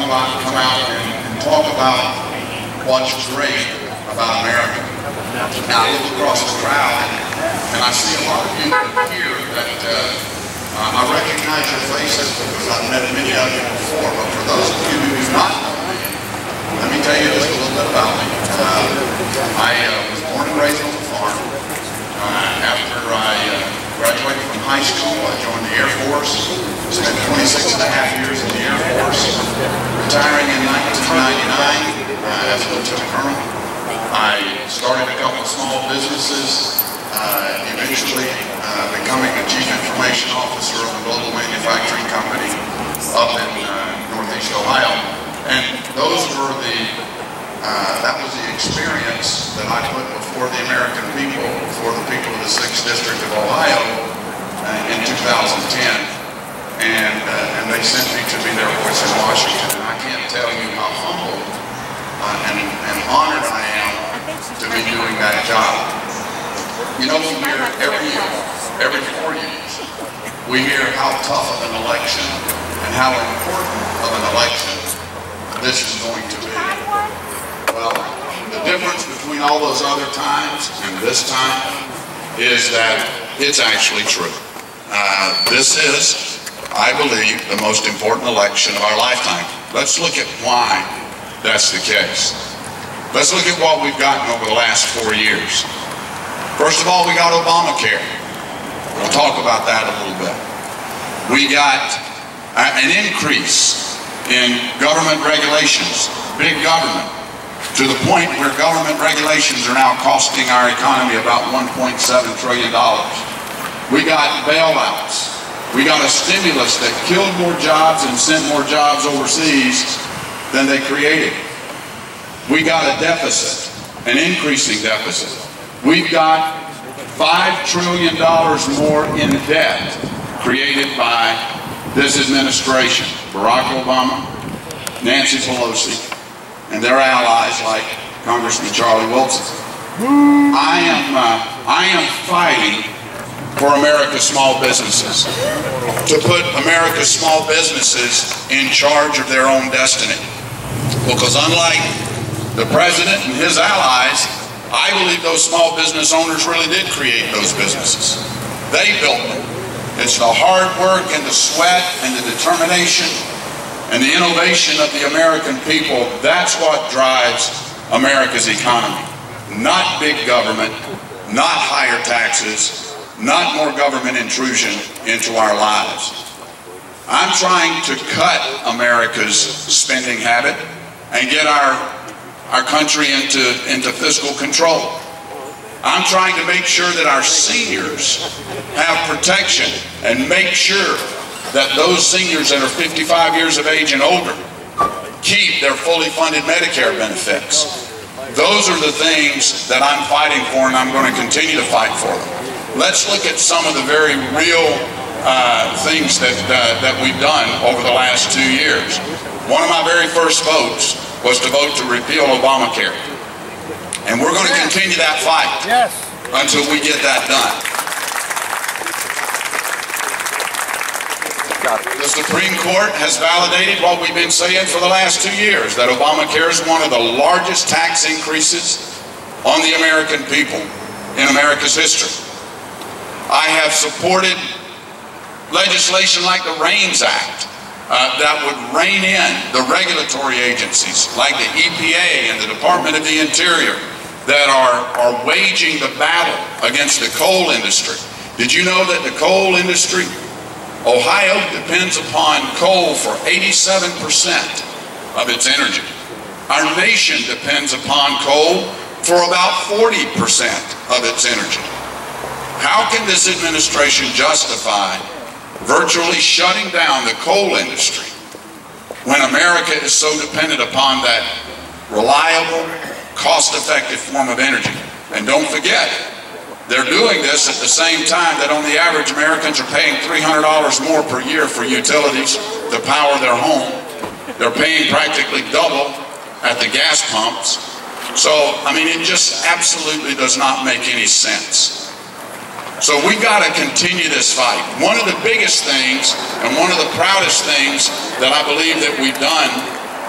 come out and talk about what's great about America. Now I look across the crowd and I see a lot of you here that I recognize your faces because I've met many of you before, but for those of you who do not know me, let me tell you just a little bit about me. I was born and raised on the farm. After I graduated from high school, I joined the Air Force, spent 26 and a half years in the Air Force, retiring in 1999 as a lieutenant colonel. I started a couple of small businesses, eventually becoming a chief information officer of a global manufacturing company up in Northeast Ohio. And those were that was the experience that I put before the American people, before the people of the 6th District of Ohio in 2010. And they sent me to be their voice in Washington. And I can't tell you how humbled and honored I am to be doing that job. You know, we hear every year, every 4 years, we hear how tough of an election and how important of an election this is going to be. Well, the difference between all those other times and this time is that it's actually true. This is, I believe, the most important election of our lifetime. Let's look at why that's the case. Let's look at what we've gotten over the last 4 years. First of all, we got Obamacare. We'll talk about that a little bit. We got an increase in government regulations, big government, to the point where government regulations are now costing our economy about $1.7 trillion. We got bailouts. We got a stimulus that killed more jobs and sent more jobs overseas than they created. We got a deficit, an increasing deficit. We've got $5 trillion more in debt created by this administration, Barack Obama, Nancy Pelosi, and their allies like Congressman Charlie Wilson. I am fighting for America's small businesses, to put America's small businesses in charge of their own destiny. Because unlike the president and his allies, I believe those small business owners really did create those businesses. They built them. It's the hard work and the sweat and the determination and the innovation of the American people. That's what drives America's economy. Not big government, not higher taxes, not more government intrusion into our lives. I'm trying to cut America's spending habit and get our country into fiscal control. I'm trying to make sure that our seniors have protection and make sure that those seniors that are 55 years of age and older keep their fully funded Medicare benefits. Those are the things that I'm fighting for, and I'm going to continue to fight for them. Let's look at some of the very real things that we've done over the last 2 years. One of my very first votes was to vote to repeal Obamacare. And we're going to continue that fight until we get that done. The Supreme Court has validated what we've been saying for the last 2 years, that Obamacare is one of the largest tax increases on the American people in America's history. I have supported legislation like the REINS Act that would rein in the regulatory agencies like the EPA and the Department of the Interior that are waging the battle against the coal industry. Did you know that the coal industry, Ohio depends upon coal for 87% of its energy. Our nation depends upon coal for about 40% of its energy. How can this administration justify virtually shutting down the coal industry when America is so dependent upon that reliable, cost-effective form of energy? And don't forget, they're doing this at the same time that on the average Americans are paying $300 more per year for utilities to power their home. They're paying practically double at the gas pumps. So, I mean, it just absolutely does not make any sense. So we've got to continue this fight. One of the biggest things and one of the proudest things that I believe that we've done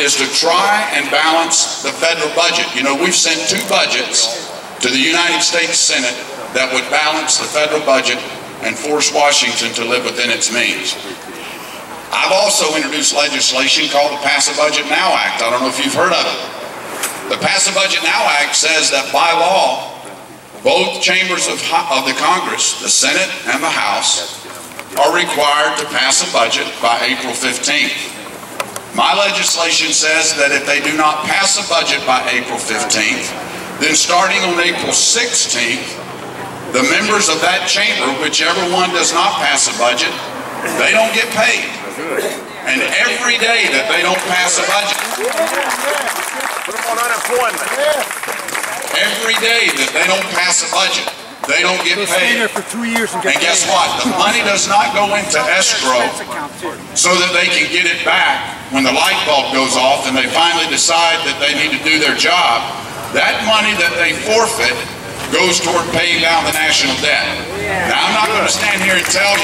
is to try and balance the federal budget. You know, we've sent 2 budgets to the United States Senate that would balance the federal budget and force Washington to live within its means. I've also introduced legislation called the Pass a Budget Now Act. I don't know if you've heard of it. The Pass a Budget Now Act says that by law, both chambers of the Congress, the Senate and the House, are required to pass a budget by April 15th. My legislation says that if they do not pass a budget by April 15th, then starting on April 16th, the members of that chamber, whichever one does not pass a budget, they don't get paid. And every day that they don't pass a budget, put them on unemployment. Every day that they don't pass a budget, they don't get paid. For 2 years and guess what? The money does not go into escrow so that they can get it back when the light bulb goes off and they finally decide that they need to do their job. That money that they forfeit goes toward paying down the national debt. Now, I'm not going to stand here and tell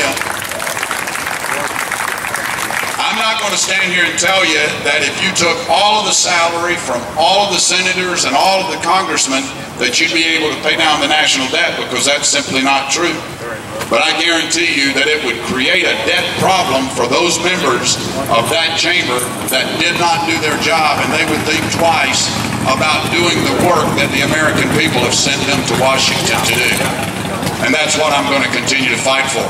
you that if you took all of the salary from all of the senators and all of the congressmen that you'd be able to pay down the national debt, because that's simply not true. But I guarantee you that it would create a debt problem for those members of that chamber that did not do their job, and they would think twice about doing the work that the American people have sent them to Washington to do. And that's what I'm going to continue to fight for.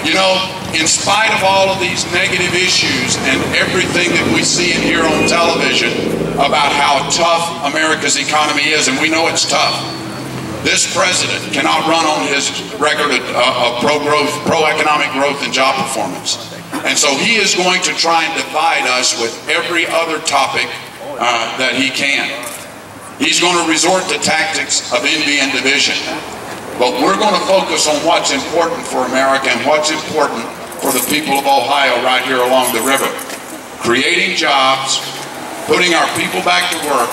You know, in spite of all of these negative issues and everything that we see and hear on television about how tough America's economy is, and we know it's tough, this president cannot run on his record of pro-economic growth and job performance. And so he is going to try and divide us with every other topic that he can. He's going to resort to tactics of envy and division. But we're going to focus on what's important for America and what's important for the people of Ohio right here along the river. Creating jobs, putting our people back to work,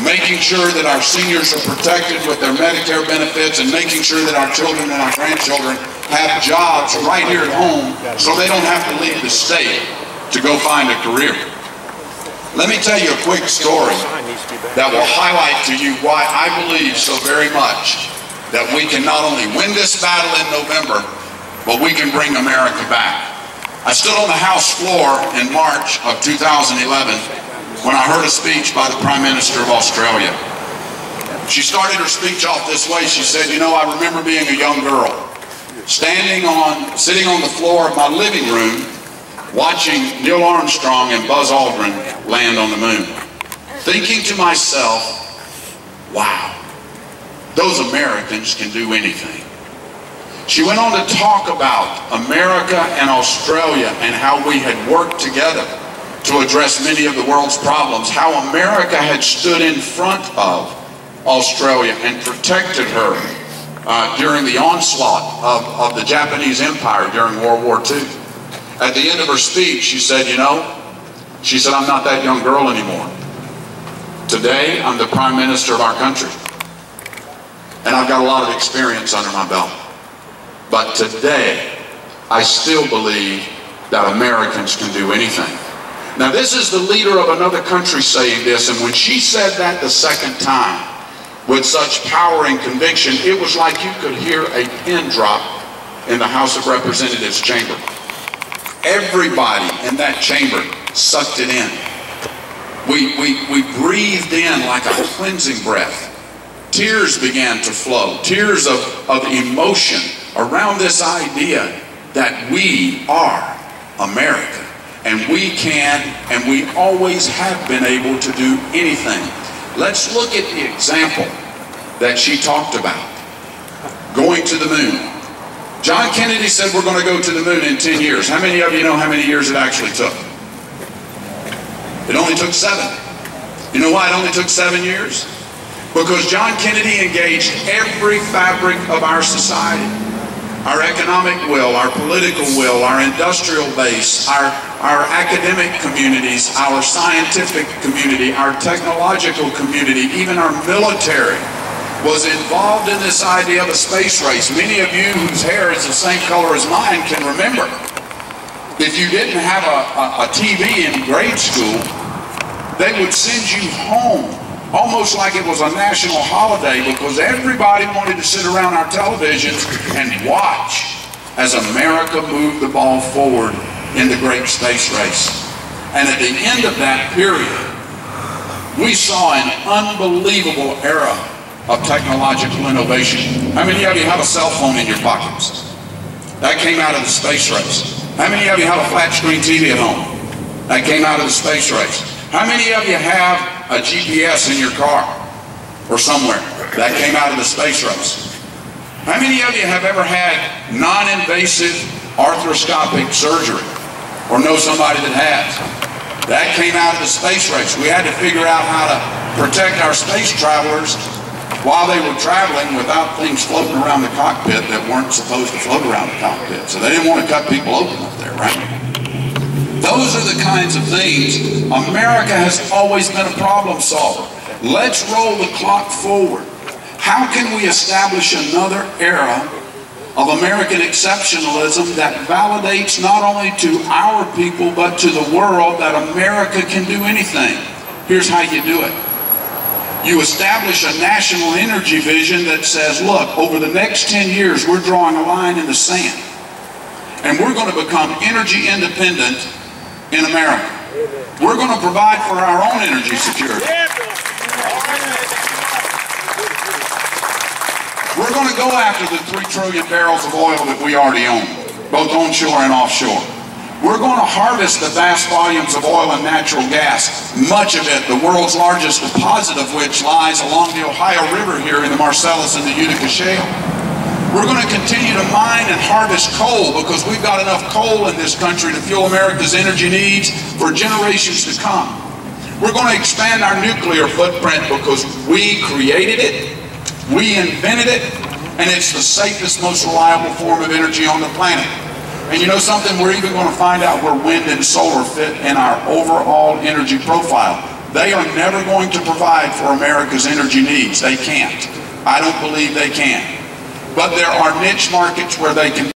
making sure that our seniors are protected with their Medicare benefits, and making sure that our children and our grandchildren have jobs right here at home so they don't have to leave the state to go find a career. Let me tell you a quick story that will highlight to you why I believe so very much that we can not only win this battle in November, but we can bring America back. I stood on the House floor in March of 2011 when I heard a speech by the Prime Minister of Australia. She started her speech off this way. She said, you know, I remember being a young girl, sitting on the floor of my living room, watching Neil Armstrong and Buzz Aldrin land on the moon, thinking to myself, wow, those Americans can do anything. She went on to talk about America and Australia and how we had worked together to address many of the world's problems, how America had stood in front of Australia and protected her during the onslaught of the Japanese Empire during World War II. At the end of her speech, she said, you know, she said, I'm not that young girl anymore. Today, I'm the Prime Minister of our country. And I've got a lot of experience under my belt. But today, I still believe that Americans can do anything. Now, this is the leader of another country saying this, and when she said that the second time with such power and conviction, it was like you could hear a pin drop in the House of Representatives chamber. Everybody in that chamber sucked it in. We breathed in like a cleansing breath. Tears began to flow, tears of emotion around this idea that we are America, and we can and we always have been able to do anything. Let's look at the example that she talked about, going to the moon. John Kennedy said we're going to go to the moon in 10 years. How many of you know how many years it actually took? It only took 7. You know why it only took 7 years? Because John Kennedy engaged every fabric of our society. Our economic will, our political will, our industrial base, our academic communities, our scientific community, our technological community, even our military was involved in this idea of a space race. Many of you whose hair is the same color as mine can remember. If you didn't have a TV in grade school, they would send you home almost like it was a national holiday, because everybody wanted to sit around our televisions and watch as America moved the ball forward in the great space race. And at the end of that period, we saw an unbelievable era of technological innovation. How many of you have a cell phone in your pockets? That came out of the space race. How many of you have a flat screen TV at home? That came out of the space race. How many of you have a GPS in your car or somewhere? That came out of the space race. How many of you have ever had non-invasive arthroscopic surgery or know somebody that has? That came out of the space race. We had to figure out how to protect our space travelers while they were traveling without things floating around the cockpit that weren't supposed to float around the cockpit. So they didn't want to cut people open up there, right? Those are the kinds of things. America has always been a problem solver. Let's roll the clock forward. How can we establish another era of American exceptionalism that validates not only to our people but to the world that America can do anything? Here's how you do it. You establish a national energy vision that says, look, over the next 10 years, we're drawing a line in the sand. And we're going to become energy independent in America. We're going to provide for our own energy security. We're going to go after the 3 trillion barrels of oil that we already own, both onshore and offshore. We're going to harvest the vast volumes of oil and natural gas, much of it, the world's largest deposit of which lies along the Ohio River here in the Marcellus and the Utica Shale. We're going to continue to mine and harvest coal, because we've got enough coal in this country to fuel America's energy needs for generations to come. We're going to expand our nuclear footprint because we created it, we invented it, and it's the safest, most reliable form of energy on the planet. And you know something? We're even going to find out where wind and solar fit in our overall energy profile. They are never going to provide for America's energy needs. They can't. I don't believe they can. But there are niche markets where they can